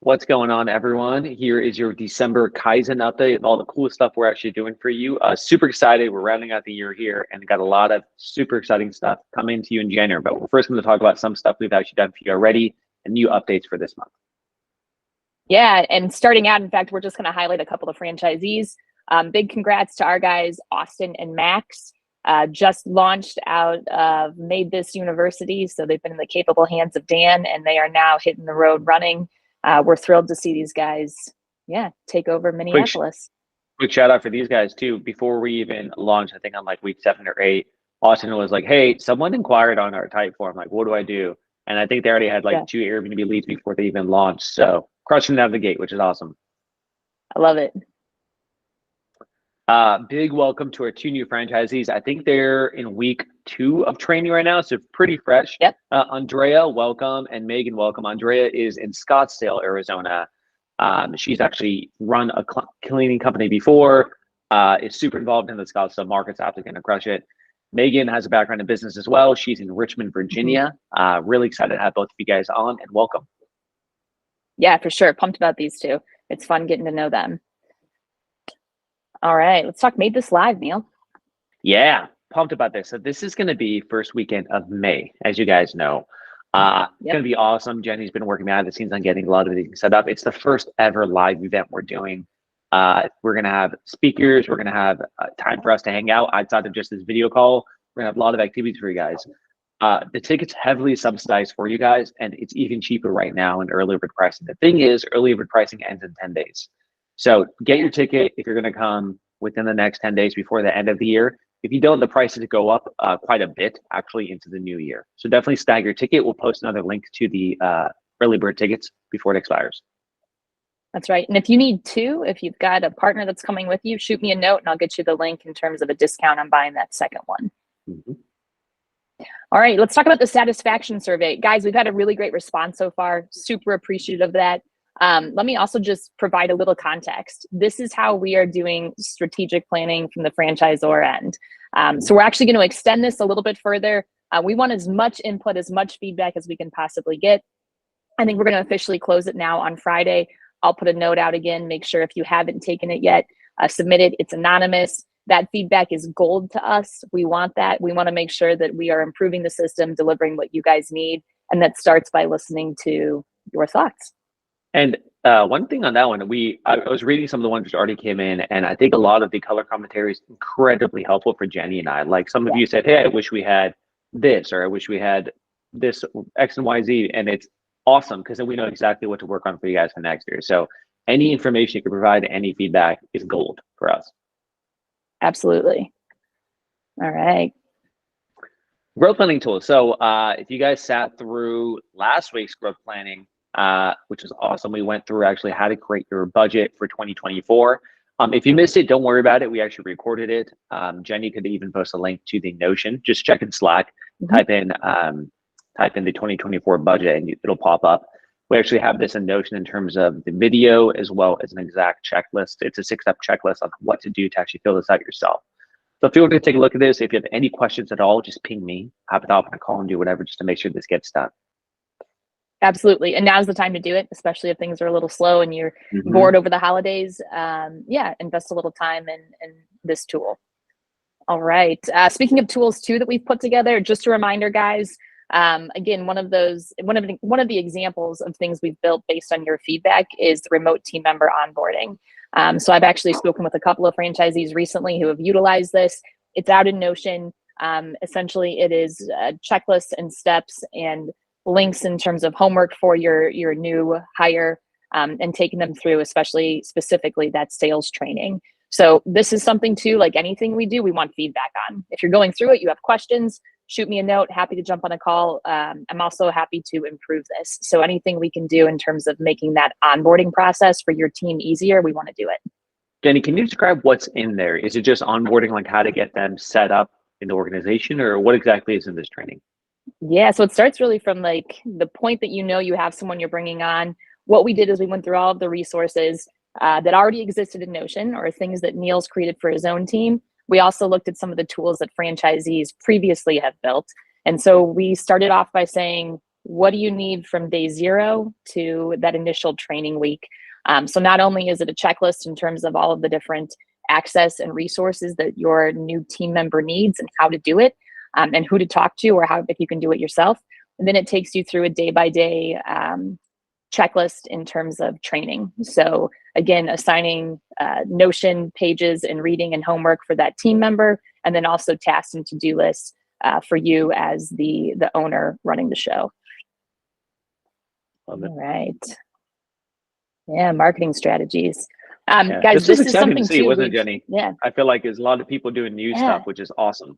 What's going on, everyone? Here is your December Kaizen update, all the cool stuff we're actually doing for you. Super excited. We're rounding out the year here and got a lot of super exciting stuff coming to you in January. But we're first going to talk about some stuff we've actually done for you already and new updates for this month. Yeah, and starting out, in fact, we're just going to highlight a couple of franchisees. Big congrats to our guys, Austin and Max. Just launched out of MaidThis University, so they've been in the capable hands of Dan, and they are now hitting the road running. We're thrilled to see these guys, take over Minneapolis. Quick shout out for these guys too. Before we even launched, I think on like week 7 or 8, Austin was like, "Hey, someone inquired on our type form. Like, what do I do?" And I think they already had like 2 Airbnb leads before they even launched. So crushing it out of the gate, which is awesome. I love it. Big welcome to our 2 new franchisees. I think they're in week 2 of training right now, so pretty fresh. Yep. Andrea, welcome, and Megan, welcome. Andrea is in Scottsdale, Arizona. She's actually run a cleaning company before, is super involved in the Scottsdale market's absolutely going to crush it. Megan has a background in business as well. She's in Richmond, Virginia. Really excited to have both of you guys on, and welcome. Yeah, for sure. Pumped about these 2. It's fun getting to know them. All right, let's talk MaidThis Live, Neil. Yeah, pumped about this. So this is going to be first weekend of May, as you guys know. It's going to be awesome. Jenny's been working behind the scenes on getting a lot of things set up. It's the first ever live event we're doing. We're going to have speakers. We're going to have time for us to hang out outside of just this video call. We're going to have a lot of activities for you guys. The ticket's heavily subsidized for you guys, and it's even cheaper right now in early bird pricing. The thing is, early bird pricing ends in 10 days. So get your ticket if you're going to come within the next 10 days before the end of the year. If you don't, the prices go up quite a bit actually into the new year. So definitely snag your ticket. We'll post another link to the early bird tickets before it expires. That's right. And if you need 2, if you've got a partner that's coming with you, shoot me a note and I'll get you the link in terms of a discount on buying that second one. All right, let's talk about the satisfaction survey. Guys, we've had a really great response so far. Super appreciative of that. Let me also just provide a little context. This is how we are doing strategic planning from the franchisor end. So we're actually going to extend this a little bit further. We want as much input, as much feedback as we can possibly get. I think we're going to officially close it now on Friday. I'll put a note out again. Make sure if you haven't taken it yet, submit it. It's anonymous. That feedback is gold to us. We want that. We want to make sure that we are improving the system, delivering what you guys need. And that starts by listening to your thoughts. And one thing on that one, I was reading some of the ones which already came in, and I think a lot of the color commentary is incredibly helpful for Jenny and I. Like some of you said, "Hey, I wish we had this," or "I wish we had this X and Y, Z," and it's awesome because then we know exactly what to work on for you guys for next year. So any information you can provide, any feedback is gold for us. Absolutely. All right. Growth planning tools. So if you guys sat through last week's growth planning, which was awesome. We went through actually how to create your budget for 2024. If you missed it, don't worry about it. We actually recorded it. Jenny could even post a link to the Notion. Just check in Slack, type in the 2024 budget, and it'll pop up. We actually have this in Notion in terms of the video as well as an exact checklist. It's a 6-step checklist on what to do to actually fill this out yourself. So feel free to take a look at this. If you have any questions at all, just ping me. Happy to hop on a call and do whatever just to make sure this gets done. Absolutely. And now's the time to do it, especially if things are a little slow and you're bored over the holidays. Invest a little time in this tool. All right. Speaking of tools too that we've put together, just a reminder, guys, again, one of the examples of things we've built based on your feedback is the remote team member onboarding. So I've actually spoken with a couple of franchisees recently who have utilized this. It's out in Notion. Essentially, it is checklists and steps and links in terms of homework for your new hire, and taking them through, specifically that sales training. So this is something too, like anything we do, we want feedback on. If you're going through it, you have questions, shoot me a note. Happy to jump on a call. I'm also happy to improve this. So anything we can do in terms of making that onboarding process for your team easier, we want to do it. Jenny, can you describe what's in there? Is it just onboarding, like how to get them set up in the organization, or what exactly is in this training? Yeah, so it starts really from like the point that you have someone you're bringing on. What we did is we went through all of the resources that already existed in Notion or things that Neil's created for his own team. We also looked at some of the tools that franchisees previously have built. And so we started off by saying, what do you need from day 0 to that initial training week? So not only is it a checklist in terms of all of the different access and resources that your new team member needs and how to do it, and who to talk to, or how if you can do it yourself. And then it takes you through a day-by-day checklist in terms of training. So again, assigning Notion pages and reading and homework for that team member, and then also tasks and to-do lists for you as the owner running the show. Love it. All right. Yeah, marketing strategies. Yeah. Guys, this this was is exciting something to see, too. wasn't it, Jenny? Yeah. I feel like there's a lot of people doing new stuff, which is awesome.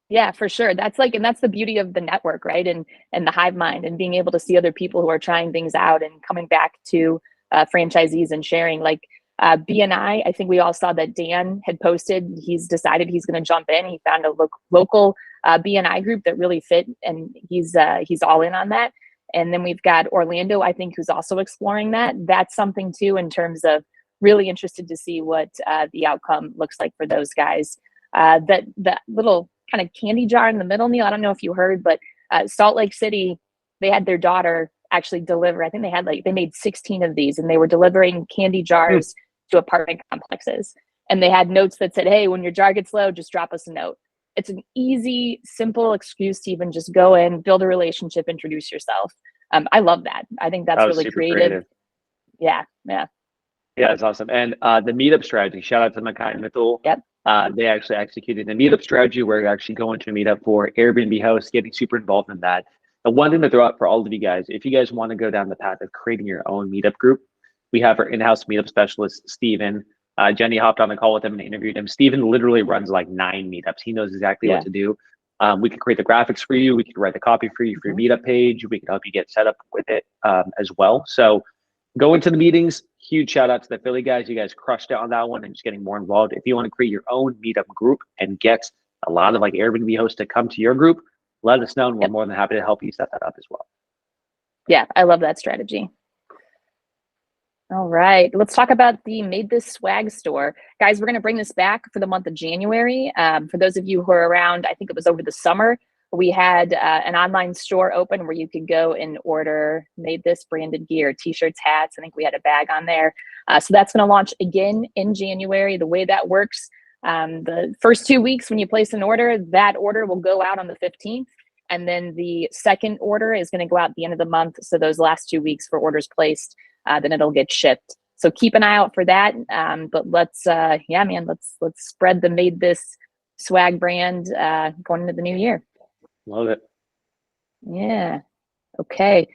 Yeah, for sure. That's like, and that's the beauty of the network, right? And the hive mind, and being able to see other people who are trying things out and coming back to franchisees and sharing. Like BNI, I think we all saw that Dan had posted. He's decided he's going to jump in. He found a local BNI group that really fit, and he's all in on that. And then we've got Orlando, I think, who's also exploring that. That's something too, in terms of really interested to see what the outcome looks like for those guys. That little kind of candy jar in the middle, Neil, I don't know if you heard, but Salt Lake City, they had their daughter actually deliver. I think they made 16 of these, and they were delivering candy jars to apartment complexes. And they had notes that said, hey, when your jar gets low, just drop us a note. It's an easy, simple excuse to even just go in, build a relationship, introduce yourself. I love that. I think that's really creative. Yeah. Yeah, it's awesome. And the meetup strategy, shout out to Makai and Mithul. Yep. They actually executed a meetup strategy where you're actually going to a meetup for Airbnb hosts, getting super involved in that. And one thing to throw out for all of you guys, if you guys want to go down the path of creating your own meetup group, we have our in-house meetup specialist, Steven. Jenny hopped on the call with him and interviewed him. Steven literally runs like 9 meetups. He knows exactly what to do. We can create the graphics for you. We can write the copy for you for your meetup page. We can help you get set up with it as well. So go into the meetings. Huge shout out to the Philly guys. You guys crushed it on that one and just getting more involved. If you want to create your own meetup group and get a lot of like Airbnb hosts to come to your group, let us know, and we're more than happy to help you set that up as well. Yeah, I love that strategy. All right, let's talk about the MaidThis swag store. Guys, we're going to bring this back for the month of January. For those of you who are around, I think it was over the summer, we had an online store open where you could go and order MaidThis branded gear, t-shirts, hats. I think we had a bag on there. So that's going to launch again in January. The way that works, the first 2 weeks when you place an order, that order will go out on the 15th. And then the second order is going to go out at the end of the month. So those last 2 weeks for orders placed, then it'll get shipped. So keep an eye out for that. But let's spread the MaidThis swag brand going into the new year. Love it. Yeah. Okay.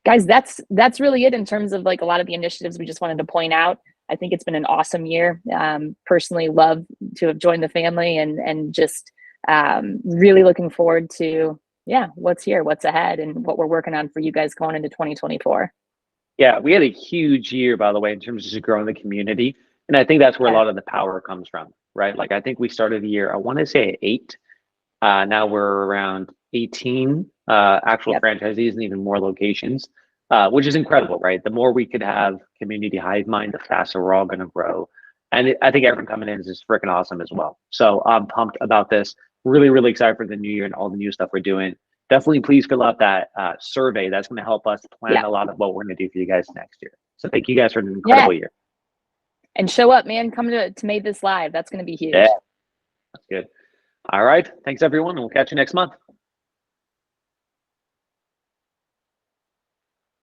Guys, that's really it in terms of like a lot of the initiatives we just wanted to point out. I think it's been an awesome year. Personally love to have joined the family and just really looking forward to what's here, what's ahead, and what we're working on for you guys going into 2024. Yeah, we had a huge year, by the way, in terms of just growing the community. And I think that's where a lot of the power comes from, right? Like I think we started the year, I want to say at 8. Now we're around 18 actual franchisees and even more locations, which is incredible, right? The more we could have community hive mind, the faster we're all going to grow. And I think everyone coming in is just freaking awesome as well. So I'm pumped about this. Really, really excited for the new year and all the new stuff we're doing. Definitely please fill out that survey. That's going to help us plan a lot of what we're going to do for you guys next year. So thank you guys for an incredible year. And show up, man. Come to MaidThis Live. That's going to be huge. Yeah, that's good. All right. Thanks, everyone. And we'll catch you next month.